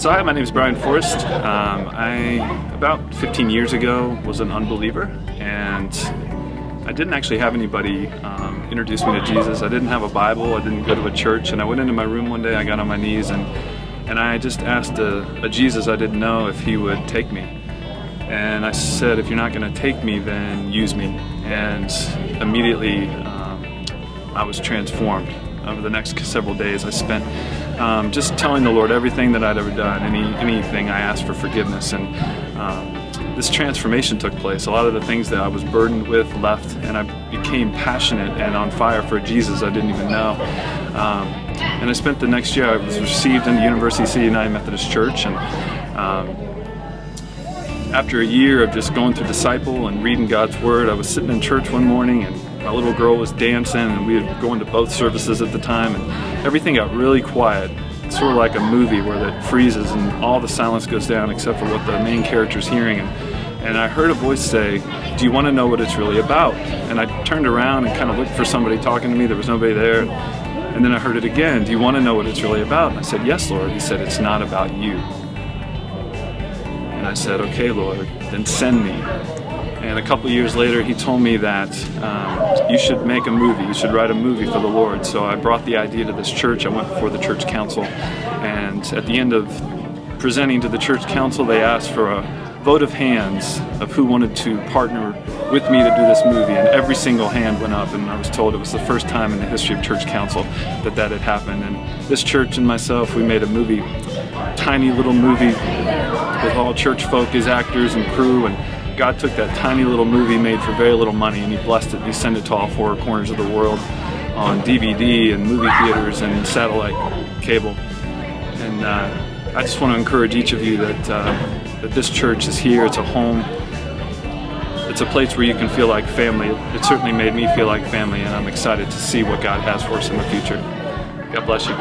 So hi, my name is Bryan. About 15 years ago, was an unbeliever, and I didn't actually have anybody introduce me to Jesus. I didn't have a Bible, I didn't go to a church, and I went into my room one day, I got on my knees, and I just asked a Jesus I didn't know if he would take me. And I said, if you're not going to take me, then use me. And immediately I was transformed. Over the next several days I spent just telling the Lord everything that I'd ever done, anything I asked for forgiveness, and this transformation took place. A lot of the things that I was burdened with left, and I became passionate and on fire for Jesus I didn't even know. And I spent the next year, I was received into University City United Methodist Church, and after a year of just going through disciple and reading God's Word, I was sitting in church one morning and my little girl was dancing, and we were going to both services at the time, and everything got really quiet. It's sort of like a movie where it freezes and all the silence goes down except for what the main character's hearing. And I heard a voice say, "Do you want to know what it's really about?" And I turned around and kind of looked for somebody talking to me. There was nobody there. And then I heard it again, "Do you want to know what it's really about?" And I said, "Yes, Lord." He said, "It's not about you." And I said, "Okay, Lord, then send me." And a couple years later, he told me that you should make a movie, you should write a movie for the Lord. So I brought the idea to this church. I went before the church council, and at the end of presenting to the church council, they asked for a vote of hands of who wanted to partner with me to do this movie, and every single hand went up, and I was told it was the first time in the history of church council that had happened. And this church and myself, we made a movie, tiny little movie with all church folk as actors and crew, and God took that tiny little movie made for very little money, and he blessed it, and he sent it to all four corners of the world on DVD and movie theaters and satellite cable. And I just want to encourage each of you that this church is here. It's a home. It's a place where you can feel like family. It certainly made me feel like family, and I'm excited to see what God has for us in the future. God bless you.